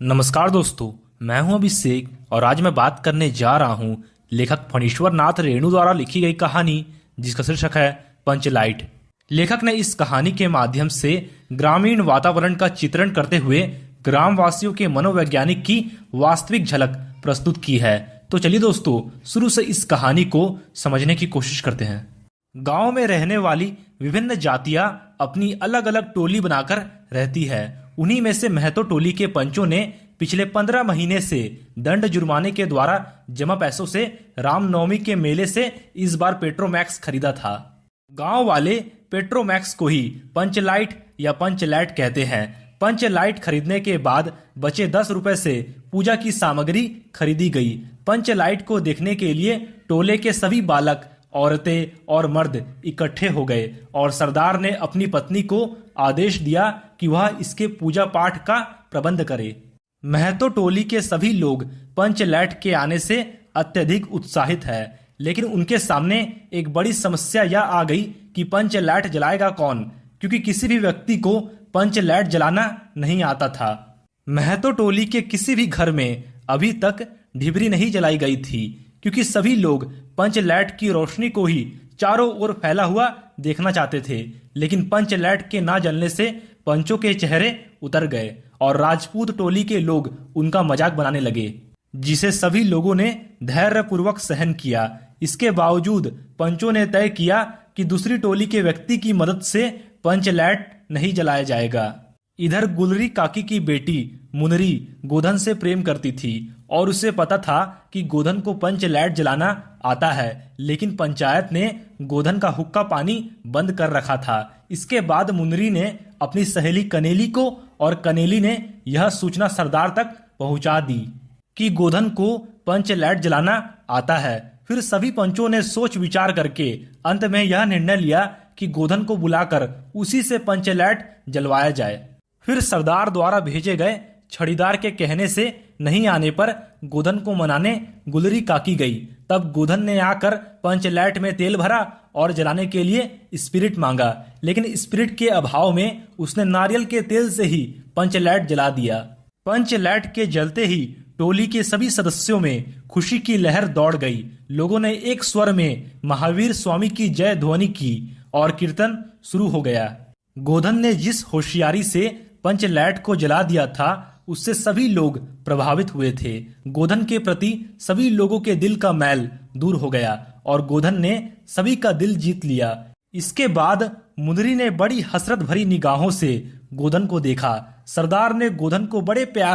नमस्कार दोस्तों, मैं हूं अभिषेक और आज मैं बात करने जा रहा हूं लेखक फणीश्वर नाथ रेणु द्वारा लिखी गई कहानी जिसका शीर्षक है पंचलाइट। लेखक ने इस कहानी के माध्यम से ग्रामीण वातावरण का चित्रण करते हुए ग्रामवासियों के मनोवैज्ञानिक की वास्तविक झलक प्रस्तुत की है। तो चलिए दोस्तों, शुरू से इस कहानी को समझने की कोशिश करते हैं। गांव में रहने वाली विभिन्न जातियां अपनी अलग अलग टोली बनाकर रहती है। उन्हीं में से महतो टोली के पंचों ने पिछले 15 महीने से दंड जुर्माने के द्वारा जमा पैसों से रामनवमी के मेले से इस बार पेट्रोमैक्स खरीदा था। गांव वाले पेट्रोमैक्स को ही पंचलाइट या पंचलैट कहते हैं। पंचलाइट खरीदने के बाद बचे 10 रुपए से पूजा की सामग्री खरीदी गई। पंचलाइट को देखने के लिए टोले के सभी बालक, औरतें और मर्द इकट्ठे हो गए और सरदार ने अपनी पत्नी को आदेश दिया कि वह इसके पूजा पाठ का प्रबंध करे। महतो टोली के सभी लोग पंचलैट के आने से अत्यधिक उत्साहित है, लेकिन उनके सामने एक बड़ी समस्या यह आ गई कि पंचलैट जलाएगा कौन, क्योंकि किसी भी व्यक्ति को पंचलैट जलाना नहीं आता था। महतो टोली के किसी भी घर में अभी तक ढिबरी नहीं जलाई गई थी, क्योंकि सभी लोग पंचलैट की रोशनी को ही चारों ओर फैला हुआ देखना चाहते थे। लेकिन पंचलैट के ना जलने से पंचों के चेहरे उतर गए और राजपूत टोली के लोग उनका मजाक बनाने लगे, जिसे सभी लोगों ने धैर्यपूर्वक सहन किया। इसके बावजूद पंचों ने तय किया कि दूसरी टोली के व्यक्ति की मदद से पंचलैट नहीं जलाया जाएगा। इधर गुलरी काकी की बेटी मुनरी गोधन से प्रेम करती थी और उसे पता था कि गोधन को पंचलैट जलाना आता है, लेकिन पंचायत ने गोधन का हुक्का पानी बंद कर रखा था। इसके बाद मुनरी ने अपनी सहेली कनेली को और कनेली ने यह सूचना सरदार तक पहुंचा दी कि गोधन को पंचलैट जलाना आता है। फिर सभी पंचों ने सोच विचार करके अंत में यह निर्णय लिया कि गोधन को बुलाकर उसी से पंचलैट जलवाया जाए। फिर सरदार द्वारा भेजे गए छड़ीदार के कहने से नहीं आने पर गोधन को मनाने गुलरी काकी गई। तब गोधन ने आकर पंचलैट में तेल भरा और जलाने के लिए स्पिरिट मांगा, लेकिन स्पिरिट के अभाव में उसने नारियल के तेल से ही पंचलैट जला दिया। पंचलैट के जलते ही टोली के सभी सदस्यों में खुशी की लहर दौड़ गई। लोगों ने एक स्वर में महावीर स्वामी की जय ध्वनि की और कीर्तन शुरू हो गया। गोधन ने जिस होशियारी से पंचलैट को जला दिया था, उससे सभी लोग प्रभावित हुए थे। गोधन के प्रति सभी लोगों के दिल का मैल दूर हो गया और गोधन ने सभी का दिल जीत लिया। इसके बाद मुनरी ने बड़ी हसरत भरी निगाहों से गोधन को देखा। सरदार ने गोधन को बड़े प्यार